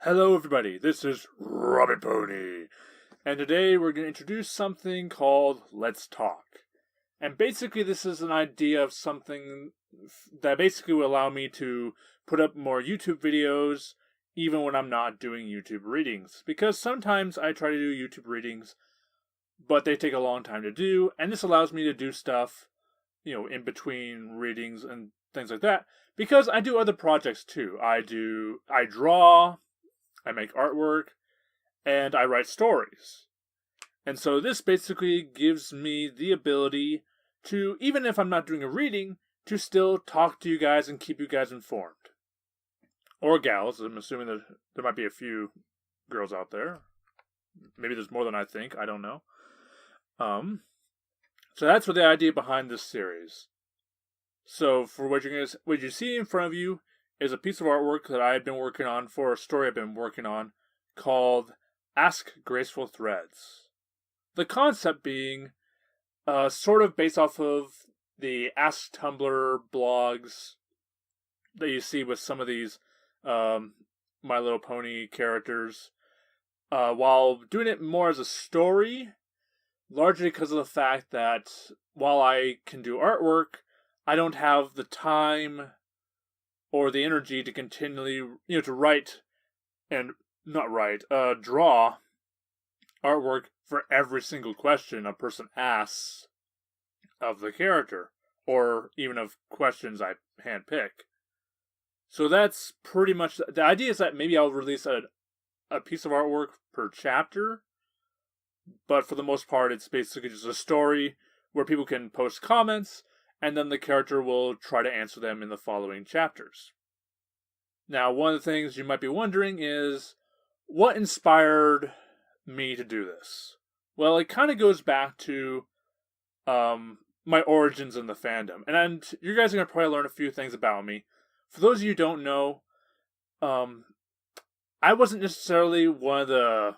Hello everybody, this is Robin Pony, and today we're going to introduce something called Let's Talk. And basically this is an idea of something that basically will allow me to put up more YouTube videos even when I'm not doing YouTube readings. Because sometimes I try to do YouTube readings, but they take a long time to do, and this allows me to do stuff, in between readings and things like that. Because I do other projects too. I draw, I make artwork, and I write stories. And so this basically gives me the ability to, even if I'm not doing a reading, to still talk to you guys and keep you guys informed. Or gals, I'm assuming that there might be a few girls out there. Maybe there's more than I think, I don't know. So that's what the idea behind this series. So for what you see in front of you is a piece of artwork that I had been working on for a story I've been working on called Ask Graceful Threads. The concept being sort of based off of the Ask Tumblr blogs that you see with some of these My Little Pony characters, while doing it more as a story, largely because of the fact that while I can do artwork, I don't have the time or the energy to continually, to write and draw artwork for every single question a person asks of the character, or even of questions I handpick. So that's pretty much the idea. Is that maybe I'll release a piece of artwork per chapter, but for the most part, it's basically just a story where people can post comments, and then the character will try to answer them in the following chapters. Now, one of the things you might be wondering is, what inspired me to do this? Well, it kind of goes back to my origins in the fandom. And you guys are going to probably learn a few things about me. For those of you who don't know, I wasn't necessarily I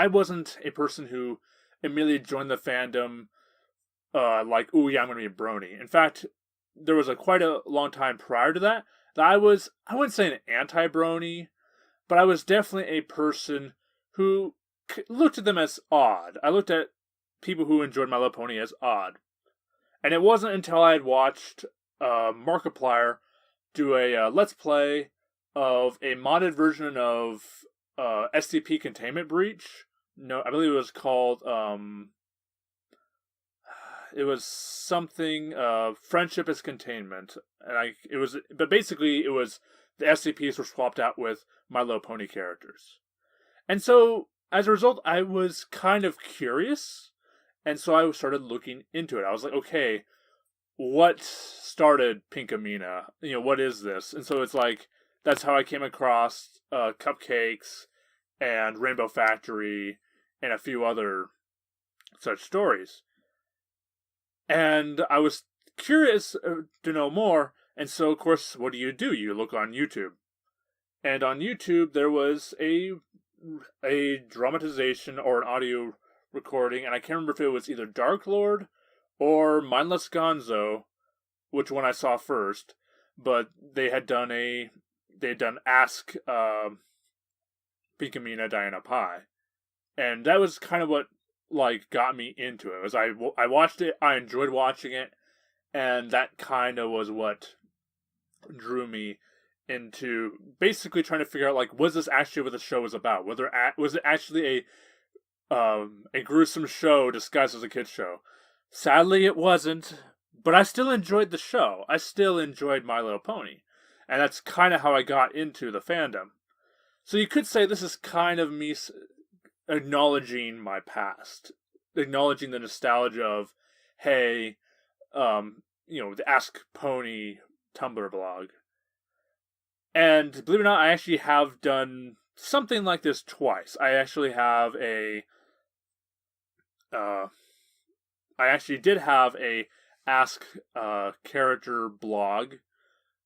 wasn't a person who immediately joined the fandom like, ooh yeah, I'm going to be a brony. In fact, there was quite a long time prior to that I wouldn't say an anti-brony, but I was definitely a person who looked at them as odd. I looked at people who enjoyed My Little Pony as odd. And it wasn't until I had watched Markiplier do a Let's Play of a modded version of SCP Containment Breach. No, I believe it was called it was something Friendship is Containment, and but basically it was the SCPs were swapped out with My Little Pony characters, and so as a result, I was kind of curious, and so I started looking into it. I was like, okay, what started Pinkamena? What is this? And so it's like that's how I came across Cupcakes and Rainbow Factory and a few other such stories. And I was curious to know more, and so of course, what do? You look on YouTube. And on YouTube, there was a dramatization or an audio recording, and I can't remember if it was either Dark Lord or Mindless Gonzo, which one I saw first, but they had done Ask Pinkamena Diana Pie. And that was kind of what got me into it. I watched it, I enjoyed watching it, and that kind of was what drew me into basically trying to figure out was this actually what the show was about? Was it actually a gruesome show disguised as a kids show? Sadly, it wasn't, but I still enjoyed the show. I still enjoyed My Little Pony, and that's kind of how I got into the fandom. So you could say this is kind of me acknowledging my past, acknowledging the nostalgia of, hey, the Ask Pony Tumblr blog. And believe it or not, I actually have done something like this twice. I actually did have a Ask character blog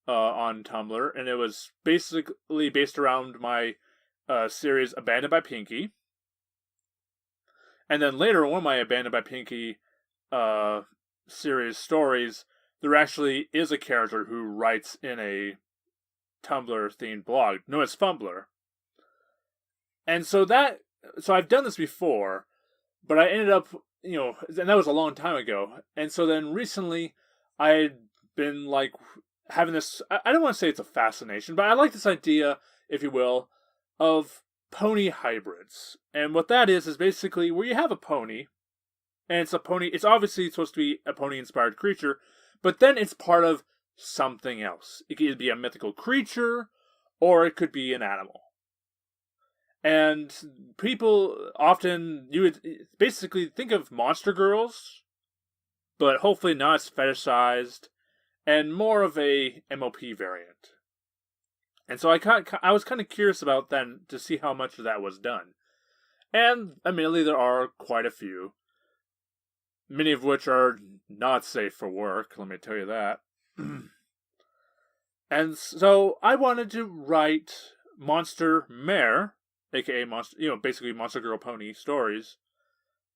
on Tumblr, and it was basically based around my series Abandoned by Pinky. And then later, one of my Abandoned by Pinky series stories, there actually is a character who writes in a Tumblr themed blog known as Fumbler. And so I've done this before, but I ended up, and that was a long time ago. And so then recently I had been like having this, I don't want to say it's a fascination, but I like this idea, if you will, of pony hybrids. And what that is basically where you have a pony, and it's obviously supposed to be a pony inspired creature, but then it's part of something else. It could either be a mythical creature, or it could be an animal. And people often, you would basically think of monster girls, but hopefully not as fetishized, and more of a MOP variant. And so I was kind of curious about that to see how much of that was done. And admittedly, there are quite a few. Many of which are not safe for work, let me tell you that. And so I wanted to write Monster Mare, aka Monster, basically Monster Girl Pony stories.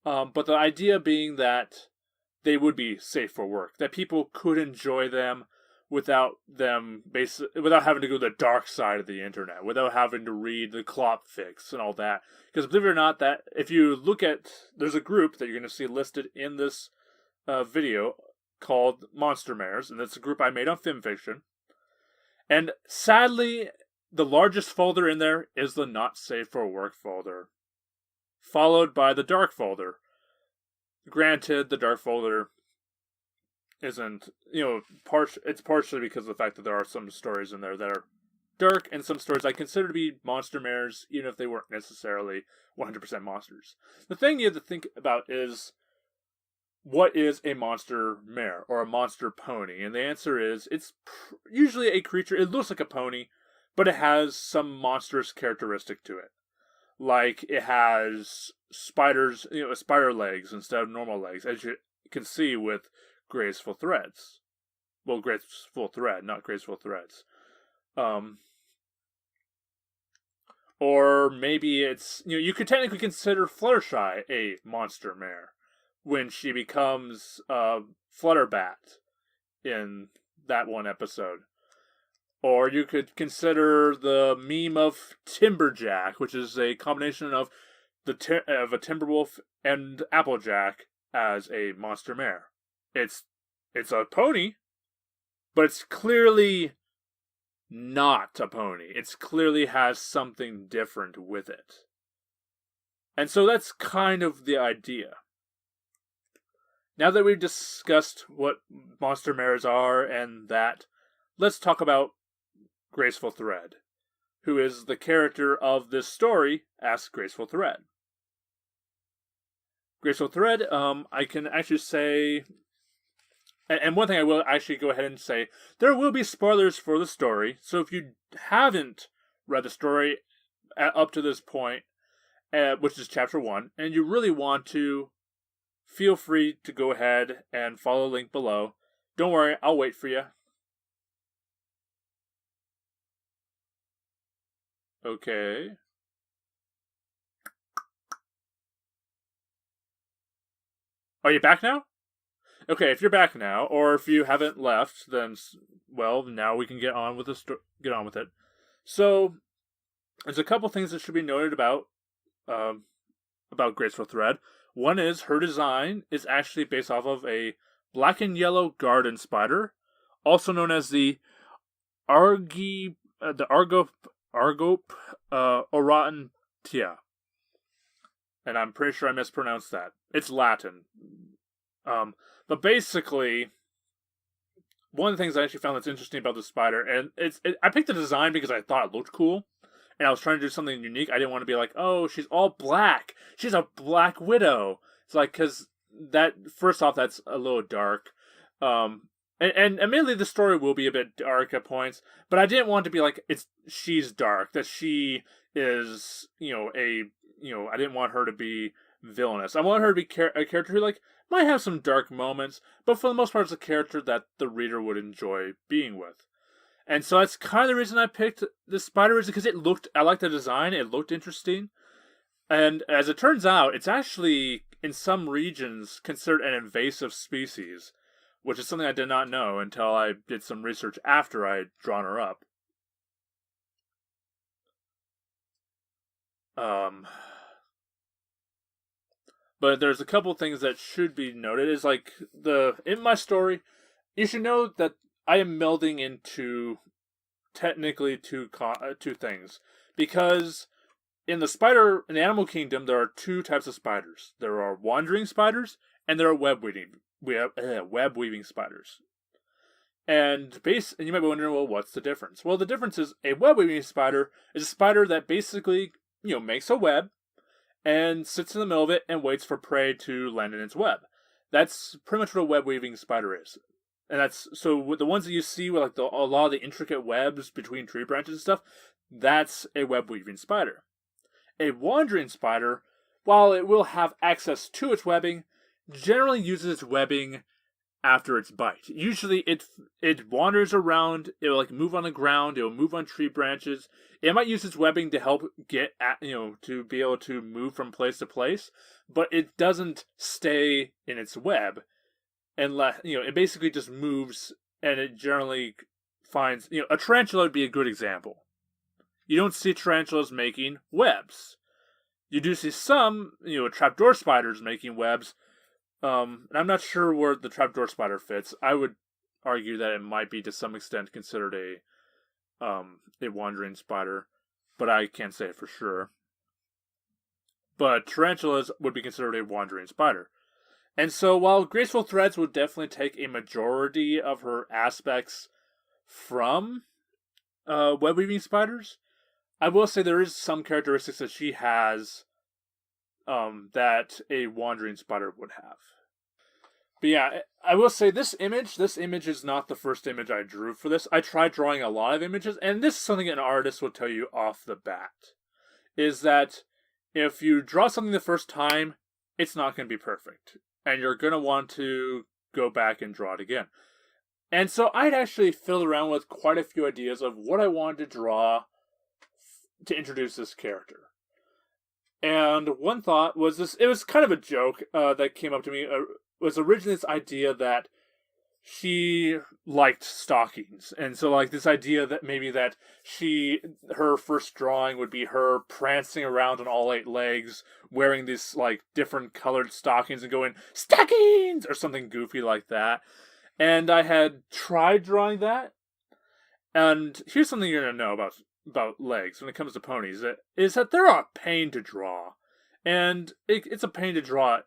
But the idea being that they would be safe for work, that people could enjoy them without having to go to the dark side of the internet, without having to read the clop fix and all that. Because believe it or not, that if you look at, there's a group that you're going to see listed in this video called Monster Mares, and it's a group I made on FimFiction. And sadly, the largest folder in there is the not safe for work folder, followed by the dark folder. Granted, the dark folder isn't, it's partially because of the fact that there are some stories in there that are dark, and some stories I consider to be monster mares, even if they weren't necessarily 100% monsters. The thing you have to think about is, what is a monster mare, or a monster pony? And the answer is, it's usually a creature, it looks like a pony, but it has some monstrous characteristic to it. Like, it has spiders, spider legs instead of normal legs, as you can see with Graceful Threads. Well, Graceful Thread, not Graceful Threads. Or maybe it's, you could technically consider Fluttershy a monster mare when she becomes Flutterbat in that one episode. Or you could consider the meme of Timberjack, which is a combination of of a Timberwolf and Applejack as a monster mare. It's a pony, but it's clearly not a pony. It clearly has something different with it. And so that's kind of the idea. Now that we've discussed what monster mares are and that, let's talk about Graceful Thread, who is the character of this story, Ask Graceful Thread. Graceful Thread, I can actually say, and one thing I will actually go ahead and say, there will be spoilers for the story, so if you haven't read the story up to this point, which is chapter 1, and you really want to, feel free to go ahead and follow the link below. Don't worry, I'll wait for you. Okay. Are you back now? Okay, if you're back now, or if you haven't left, then, well, now we can get on with it. So, there's a couple things that should be noted about Graceful Thread. One is her design is actually based off of a black and yellow garden spider, also known as the Argope Oratantia. And I'm pretty sure I mispronounced that. It's Latin. But basically, one of the things I actually found that's interesting about the spider, and I picked the design because I thought it looked cool, and I was trying to do something unique. I didn't want to be like, oh, she's all black. She's a black widow. It's like, because that, first off, that's a little dark. And admittedly, the story will be a bit dark at points, but I didn't want to be like, she's dark, that she is, I didn't want her to be villainous. I want her to be a character who, might have some dark moments, but for the most part, it's a character that the reader would enjoy being with. And so that's kind of the reason I picked the spider, is because I liked the design, it looked interesting. And as it turns out, it's actually, in some regions, considered an invasive species, which is something I did not know until I did some research after I had drawn her up. Um, but there's a couple things that should be noted. Is like in my story, you should know that I am melding into technically two things, because in the animal kingdom there are two types of spiders. There are wandering spiders and there are web weaving spiders. And you might be wondering, well, what's the difference? Well, the difference is a web weaving spider is a spider that basically makes a web and sits in the middle of it and waits for prey to land in its web. That's pretty much what a web weaving spider is. And that's so the ones that you see with like a lot of the intricate webs between tree branches and stuff, that's a web weaving spider. A wandering spider, while it will have access to its webbing, generally uses its webbing after its bite. Usually it wanders around, it will like move on the ground, it will move on tree branches. It might use its webbing to help get at, to be able to move from place to place, but it doesn't stay in its web unless, it basically just moves, and it generally finds, a tarantula would be a good example. You don't see tarantulas making webs. You do see some, trapdoor spiders making webs. And I'm not sure where the trapdoor spider fits. I would argue that it might be to some extent considered a wandering spider, but I can't say it for sure. But tarantulas would be considered a wandering spider. And so while Graceful Threads would definitely take a majority of her aspects from web weaving spiders, I will say there is some characteristics that she has that a wandering spider would have. But yeah, I will say this image is not the first image I drew for this. I tried drawing a lot of images, and this is something an artist will tell you off the bat, is that if you draw something the first time, it's not going to be perfect. And you're going to want to go back and draw it again. And so I'd actually fiddled around with quite a few ideas of what I wanted to draw to introduce this character. And one thought was this, it was kind of a joke that came up to me, was originally this idea that she liked stockings. And so like this idea that maybe that her first drawing would be her prancing around on all 8 legs, wearing these like different colored stockings and going, "Stockings!" or something goofy like that. And I had tried drawing that. And here's something you're going to know about legs when it comes to ponies, is that they're a pain to draw. And it's a pain to draw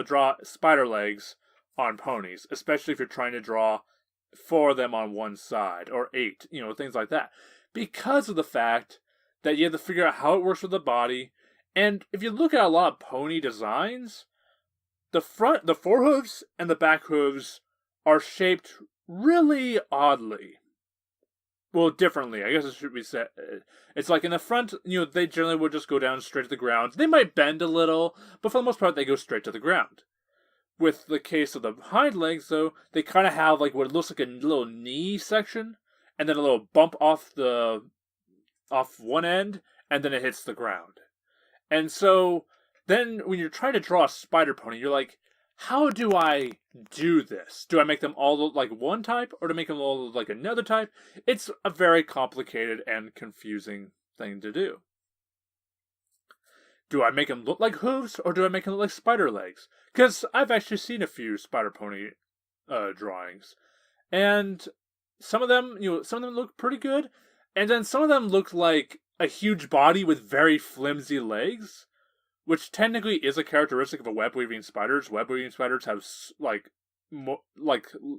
draw spider legs on ponies, especially if you're trying to draw 4 of them on one side, or 8, things like that. Because of the fact that you have to figure out how it works with the body, and if you look at a lot of pony designs, the forehooves and the back hooves are shaped really oddly. Well, differently, I guess it should be said. It's like in the front, they generally would just go down straight to the ground. They might bend a little, but for the most part, they go straight to the ground. With the case of the hind legs, though, they kind of have like what looks like a little knee section, and then a little bump off one end, and then it hits the ground. And so then when you're trying to draw a spider pony, you're like, how do I do this? Do I make them all look like one type, or do I make them all look like another type? It's a very complicated and confusing thing to do. Do I make them look like hooves, or do I make them look like spider legs? Because I've actually seen a few spider pony drawings, and some of them look pretty good, and then some of them look like a huge body with very flimsy legs, which technically is a characteristic of a web weaving spiders. Web weaving spiders have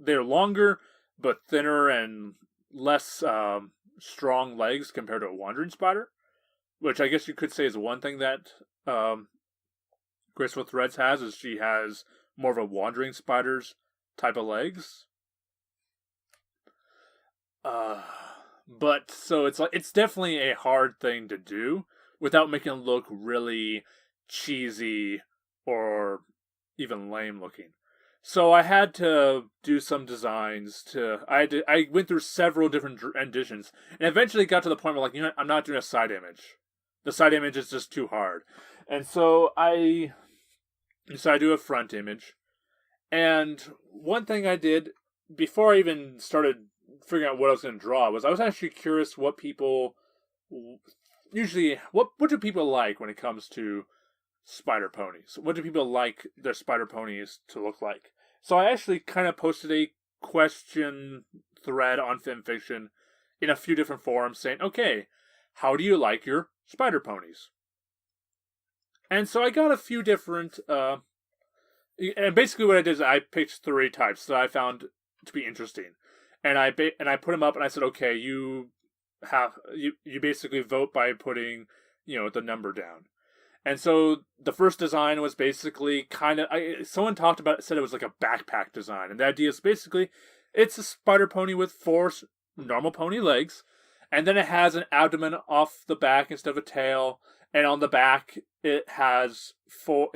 they're longer but thinner and less strong legs compared to a wandering spider. Which I guess you could say is one thing that Graceful Threads has, is she has more of a wandering spider's type of legs. But so it's definitely a hard thing to do without making it look really cheesy or even lame looking. So I had to do some designs I went through several different editions, and eventually got to the point where I'm not doing a side image. The side image is just too hard. And so I decided to do a front image. And one thing I did, before I even started figuring out what I was going to draw, was I was actually curious what people usually, what do people like when it comes to spider ponies? What do people like their spider ponies to look like? So I actually kind of posted a question thread on FinFiction in a few different forums saying, okay, how do you like your spider ponies? And so I got a few different, and basically what I did is I picked 3 types that I found to be interesting. And I put them up and I said, okay, you basically vote by putting, the number down. And so the first design was basically kind of, someone talked about it, said it was like a backpack design. And the idea is basically it's a spider pony with 4 normal pony legs. And then it has an abdomen off the back instead of a tail. And on the back, it has 4,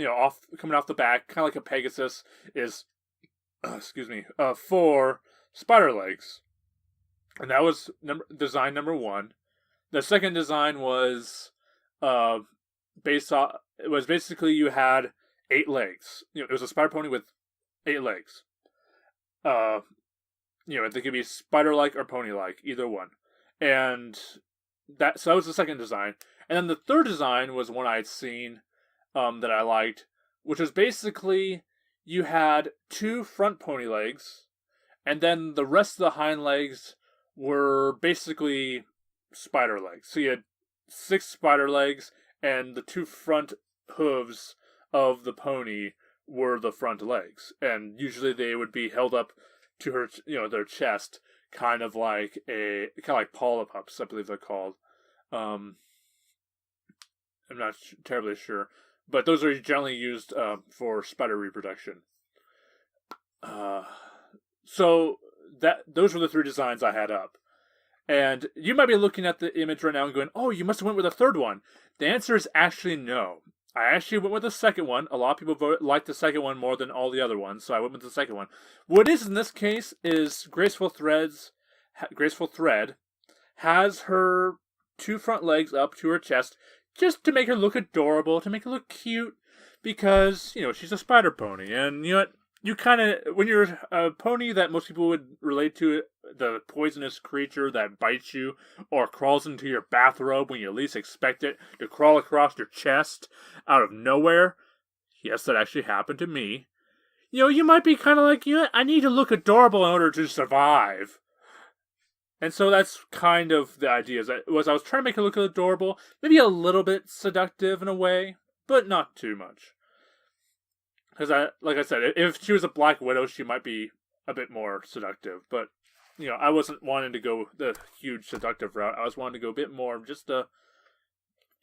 coming off the back, kind of like a Pegasus, is, 4 spider legs. And that was design number 1. The second design was, it was basically you had 8 legs. It was a spider pony with 8 legs. They could be spider-like or pony-like, either one. And so that was the second design. And then the third design was one I'd seen that I liked, which was basically you had 2 front pony legs, and then the rest of the hind legs were basically spider legs. So you had 6 spider legs, and the 2 front hooves of the pony were the front legs. And usually they would be held up to her, their chest, kind of like polypups, I believe they're called. I'm not terribly sure, but those are generally used for spider reproduction. So those were the 3 designs I had up. And you might be looking at the image right now and going, oh, you must have went with a third one. The answer is actually no. I actually went with the second one. A lot of people liked the second one more than all the other ones, so I went with the second one. What it is in this case is Graceful Thread has her 2 front legs up to her chest just to make her look adorable, to make her look cute, because, she's a spider pony. And you know what? You kind of, when you're a pony that most people would relate to, the poisonous creature that bites you or crawls into your bathrobe when you least expect it to crawl across your chest out of nowhere. Yes, that actually happened to me. You might be kind of like, I need to look adorable in order to survive. And so that's kind of the idea. I was trying to make her look adorable, maybe a little bit seductive in a way, but not too much. Because like I said, if she was a Black Widow, she might be a bit more seductive. But I wasn't wanting to go the huge seductive route. I was wanting to go a bit more just a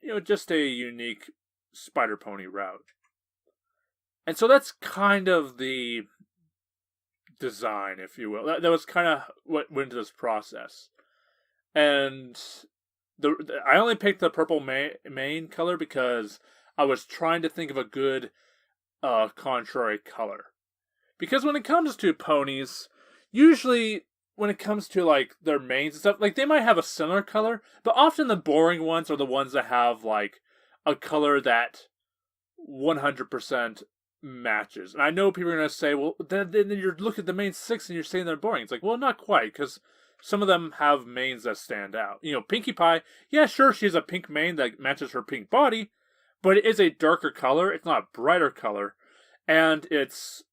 unique spider pony route. And so that's kind of the design, if you will. That was kind of what went into this process. And I only picked the purple mane color because I was trying to think of a good contrary color. Because when it comes to ponies, usually when it comes to like their manes and stuff, like they might have a similar color, but often the boring ones are the ones that have like a color that 100% matches. And I know people are going to say, well, then you're looking at the main 6 and you're saying they're boring. It's like, well, not quite, because some of them have manes that stand out. Pinkie Pie, yeah, sure, she has a pink mane that matches her pink body, but it is a darker color. It's not a brighter color, and it's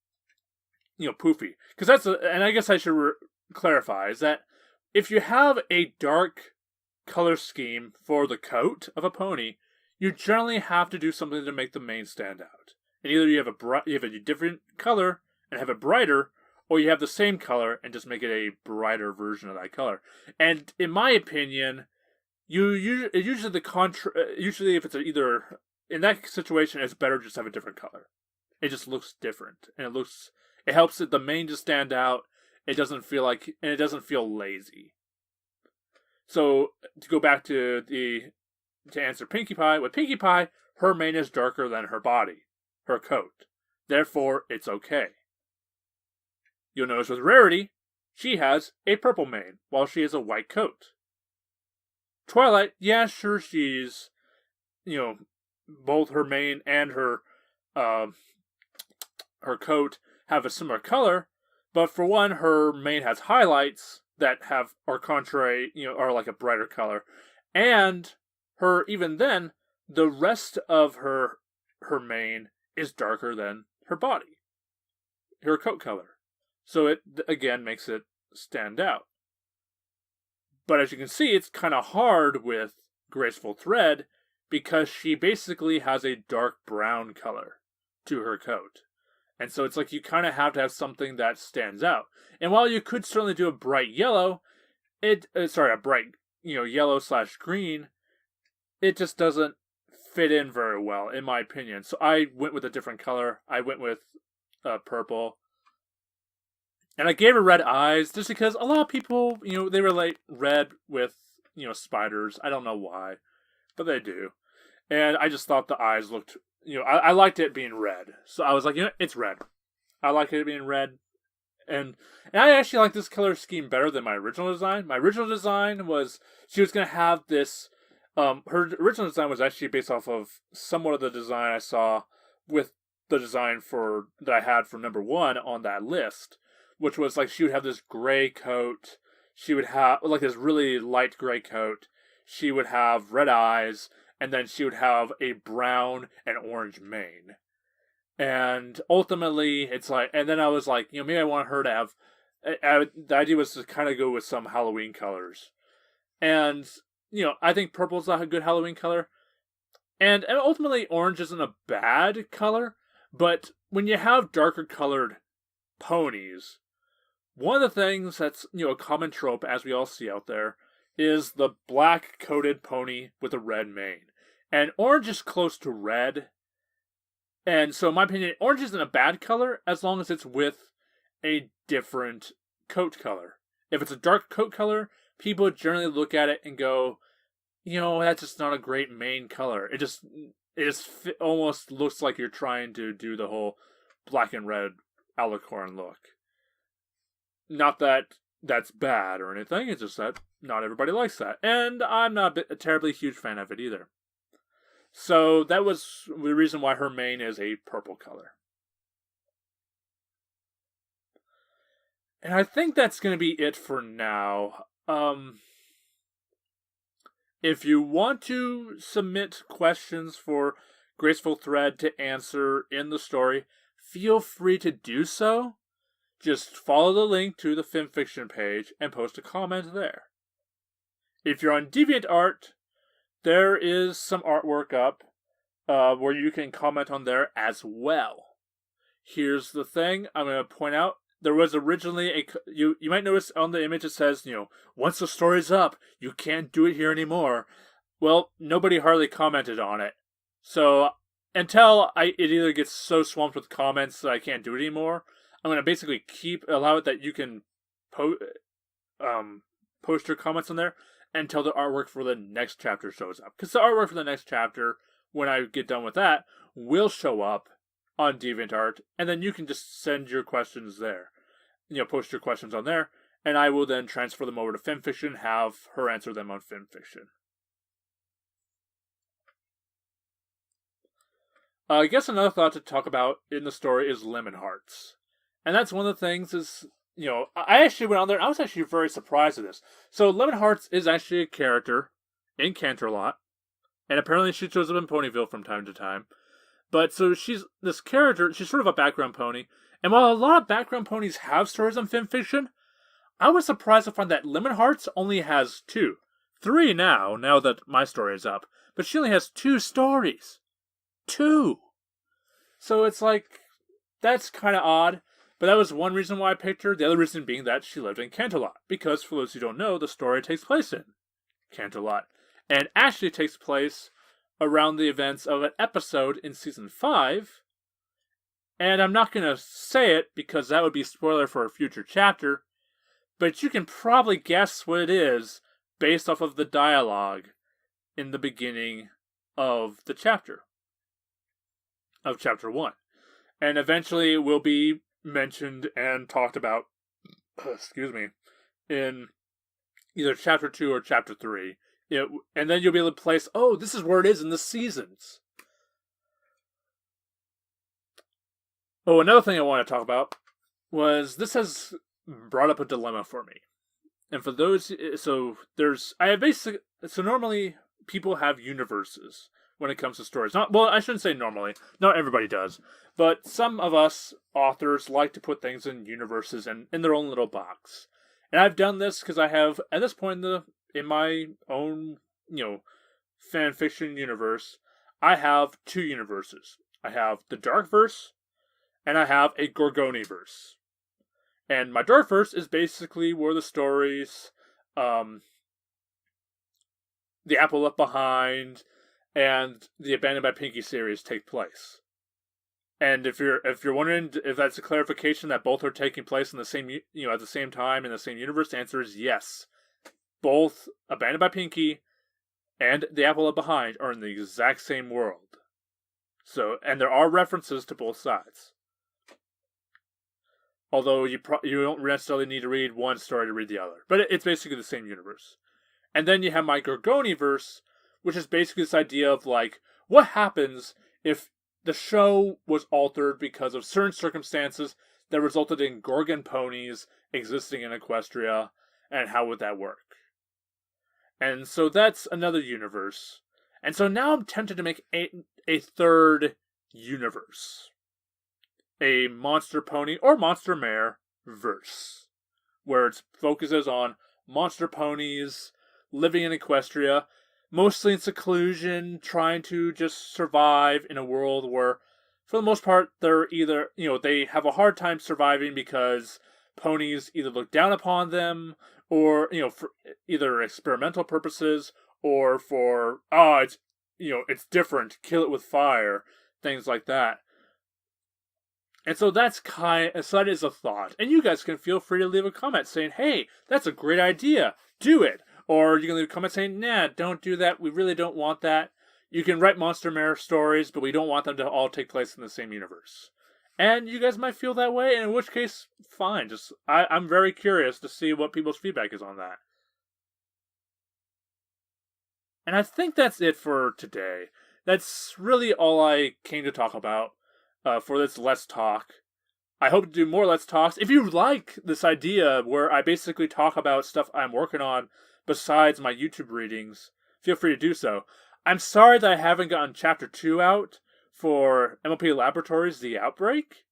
poofy. Because and I guess I should clarify is that if you have a dark color scheme for the coat of a pony, you generally have to do something to make the mane stand out. And either you have a different color and have it brighter, or you have the same color and just make it a brighter version of that color. And in my opinion, usually if it's either in that situation, it's better just to have a different color. It just looks different, and it helps the mane to stand out. It doesn't feel lazy. So to go back to answer Pinkie Pie, with Pinkie Pie, her mane is darker than her body, her coat. Therefore, it's okay. You'll notice with Rarity, she has a purple mane, while she has a white coat. Twilight, yeah, sure, she's, both her mane and her coat have a similar color, but for one, her mane has highlights that are contrary, are like a brighter color, and even then, the rest of her mane is darker than her body, her coat color. So it again makes it stand out. But as you can see, it's kind of hard with Graceful Thread because she basically has a dark brown color to her coat. And so it's like you kind of have to have something that stands out. And while you could certainly do a bright yellow, a bright, yellow/green, it just doesn't fit in very well, in my opinion. So I went with a different color. I went with purple. And I gave her red eyes just because a lot of people, they relate red with, spiders. I don't know why, but they do. And I just thought the eyes looked, I liked it being red. So I was like, it's red. I like it being red. And I actually like this color scheme better than my original design. My original design was, she was going to have this, her original design was actually based off of somewhat of the design I saw with the design that I had for number 1 on that list, which was like she would have this gray coat. She would have like this really light gray coat. She would have red eyes, and then she would have a brown and orange mane. And ultimately, it's like, and then I was like, maybe I want her to have, the idea was to kind of go with some Halloween colors. And, I think purple's a good Halloween color. And ultimately, orange isn't a bad color, but when you have darker colored ponies, one of the things that's, a common trope, as we all see out there, is the black-coated pony with a red mane. And orange is close to red. And so, in my opinion, orange isn't a bad color as long as it's with a different coat color. If it's a dark coat color, people generally look at it and go, that's just not a great mane color. It just almost looks like you're trying to do the whole black and red alicorn look. Not that that's bad or anything, it's just that not everybody likes that. And I'm not a terribly huge fan of it either. So that was the reason why her mane is a purple color. And I think that's going to be it for now. If you want to submit questions for Graceful Thread to answer in the story, feel free to do so. Just follow the link to the fanfiction page and post a comment there. If you're on DeviantArt, there is some artwork up where you can comment on there as well. Here's the thing I'm going to point out. There was originally you might notice on the image it says, once the story's up, you can't do it here anymore. Well, nobody hardly commented on it. So until it either gets so swamped with comments that I can't do it anymore, I'm going to basically allow it that you can post your comments on there until the artwork for the next chapter shows up. Because the artwork for the next chapter, when I get done with that, will show up on DeviantArt, and then you can just send your questions there. Post your questions on there, and I will then transfer them over to fanfiction and have her answer them on fanfiction. I guess another thought to talk about in the story is lemon hearts. And that's one of the things is, I actually went on there, I was actually very surprised at this. So Lemon Hearts is actually a character in Canterlot, and apparently she shows up in Ponyville from time to time. But so she's this character, she's sort of a background pony, and while a lot of background ponies have stories on fanfiction, I was surprised to find that Lemon Hearts only has 2. 3 now that my story is up, but she only has 2 stories. 2! So it's like, that's kind of odd. But that was one reason why I picked her. The other reason being that she lived in Canterlot. Because, for those who don't know, the story takes place in Canterlot. And actually takes place around the events of an episode in Season 5. And I'm not going to say it because that would be spoiler for a future chapter. But you can probably guess what it is based off of the dialogue in the beginning of the chapter. Of Chapter 1. And eventually it will be mentioned and talked about, in either Chapter 2 or Chapter 3. And then you'll be able to place, this is where it is in the seasons. Another thing I want to talk about was this has brought up a dilemma for me. And for those, normally people have universes when it comes to stories. Not well, I shouldn't say normally. Not everybody does, but some of us authors like to put things in universes and in their own little box. And I've done this because I have, at this point in my own, fan fiction universe, I have two universes. I have the Darkverse, and I have a Gorgoniverse. And my Darkverse is basically where the stories, The Apple Left Behind, and the Abandoned by Pinky series take place. And if you're wondering if that's a clarification that both are taking place in the same at the same time in the same universe, the answer is yes. Both Abandoned by Pinky and The Apple Left Behind are in the exact same world. So, and there are references to both sides. Although you don't necessarily need to read one story to read the other, but it's basically the same universe. And then you have my Gorgoniverse, which is basically this idea of like, what happens if the show was altered because of certain circumstances that resulted in Gorgon ponies existing in Equestria, and how would that work? And so that's another universe. And so now I'm tempted to make a third universe. A Monster Pony or Monster Mare verse. Where it focuses on monster ponies living in Equestria, mostly in seclusion, trying to just survive in a world where, for the most part, they're either, they have a hard time surviving because ponies either look down upon them, or, for either experimental purposes, or for, it's different, kill it with fire, things like that. And so that is a thought. And you guys can feel free to leave a comment saying, hey, that's a great idea, do it. Or you can leave a comment saying, nah, don't do that, we really don't want that. You can write Monster Mare stories, but we don't want them to all take place in the same universe. And you guys might feel that way, and in which case, fine. I'm very curious to see what people's feedback is on that. And I think that's it for today. That's really all I came to talk about for this Let's Talk. I hope to do more Let's Talks. If you like this idea where I basically talk about stuff I'm working on besides my YouTube readings, feel free to do so. I'm sorry that I haven't gotten Chapter 2 out for MLP Laboratories The Outbreak.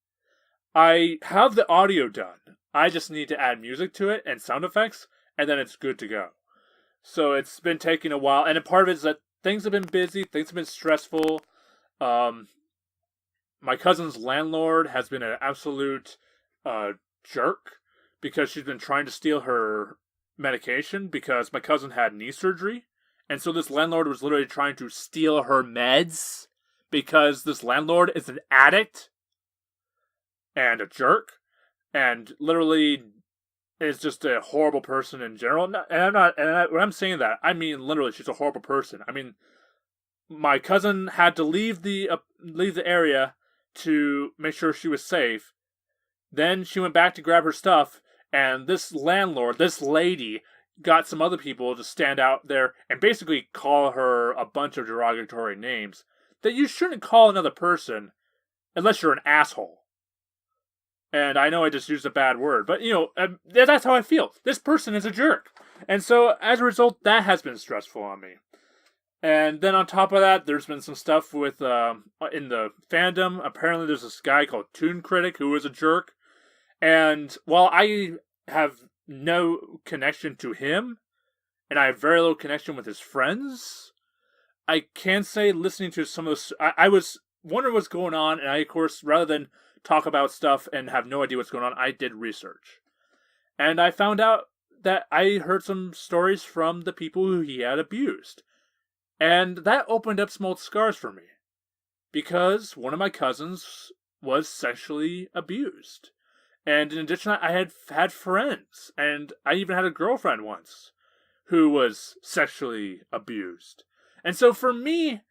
I have the audio done. I just need to add music to it and sound effects, and then it's good to go. So it's been taking a while, and a part of it is that things have been busy, things have been stressful. My cousin's landlord has been an absolute jerk because she's been trying to steal her medication because my cousin had knee surgery. And so this landlord was literally trying to steal her meds because this landlord is an addict and a jerk and literally is just a horrible person in general. When I'm saying that, I mean literally she's a horrible person. I mean, my cousin had to leave the area to make sure she was safe. Then she went back to grab her stuff, and this landlord, this lady, got some other people to stand out there and basically call her a bunch of derogatory names that you shouldn't call another person unless you're an asshole. And I know I just used a bad word, but, that's how I feel. This person is a jerk. And so, as a result, that has been stressful on me. And then on top of that, there's been some stuff with, in the fandom. Apparently there's this guy called Toon Critic who is a jerk. And while I have no connection to him, and I have very little connection with his friends, I can say listening to some of the... I was wondering what's going on, and I, of course, rather than talk about stuff and have no idea what's going on, I did research. And I found out that I heard some stories from the people who he had abused. And that opened up some old scars for me. Because one of my cousins was sexually abused. And in addition, I had friends. And I even had a girlfriend once who was sexually abused. And so for me,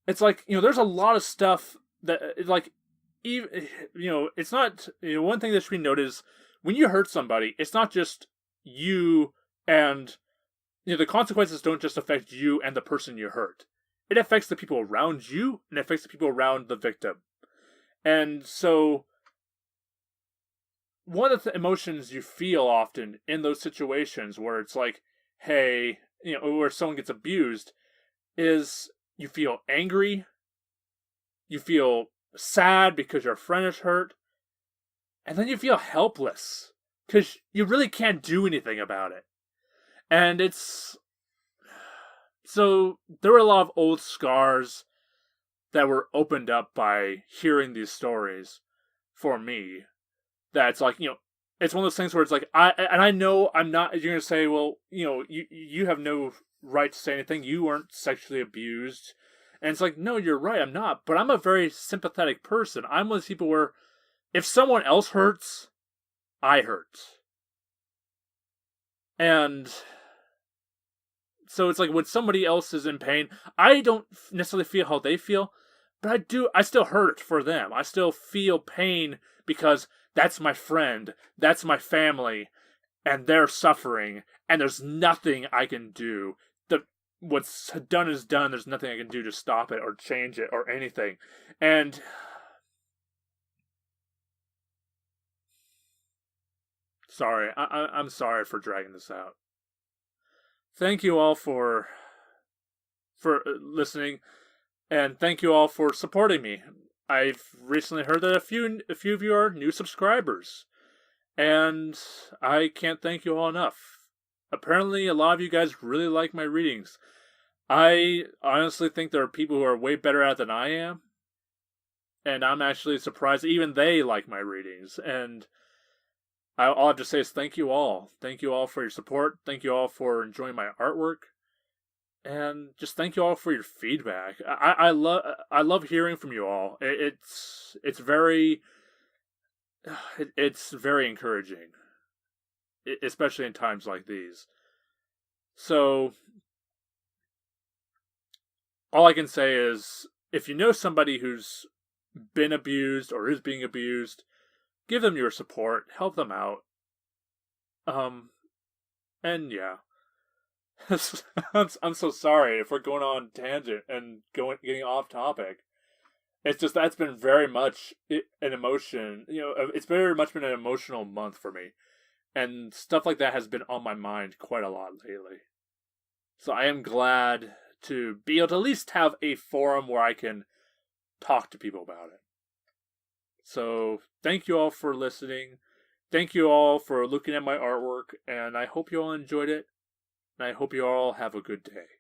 it's like, there's a lot of stuff that, like, even, it's not, one thing that should be noted is when you hurt somebody, it's not just you and, the consequences don't just affect you and the person you hurt. It affects the people around you, and it affects the people around the victim. And so, one of the emotions you feel often in those situations where it's like, hey, where someone gets abused, is you feel angry, you feel sad because your friend is hurt, and then you feel helpless because you really can't do anything about it. And it's so there were a lot of old scars that were opened up by hearing these stories for me. That's like, it's one of those things where it's like I know I'm not. You're gonna say, well, you have no right to say anything. You weren't sexually abused, and it's like, no, you're right, I'm not. But I'm a very sympathetic person. I'm one of those people where if someone else hurts, I hurt, and so it's like when somebody else is in pain, I don't necessarily feel how they feel, but I do. I still hurt for them. I still feel pain because that's my friend, that's my family, and they're suffering, and there's nothing I can do. What's done is done. There's nothing I can do to stop it or change it or anything. And sorry, I'm sorry for dragging this out. Thank you all for listening, and thank you all for supporting me. I've recently heard that a few of you are new subscribers, and I can't thank you all enough. Apparently, a lot of you guys really like my readings. I honestly think there are people who are way better at it than I am, and I'm actually surprised even they like my readings. And all I have to say is thank you all. Thank you all for your support. Thank you all for enjoying my artwork. And just thank you all for your feedback. I love hearing from you all. It's very it's very encouraging, especially in times like these. So all I can say is if you know somebody who's been abused or is being abused, give them your support, help them out. And yeah. I'm so sorry if we're going on tangent and getting off topic. It's just that's been very much an emotion. It's very much been an emotional month for me, and stuff like that has been on my mind quite a lot lately. So I am glad to be able to at least have a forum where I can talk to people about it. So thank you all for listening. Thank you all for looking at my artwork, and I hope you all enjoyed it. And I hope you all have a good day.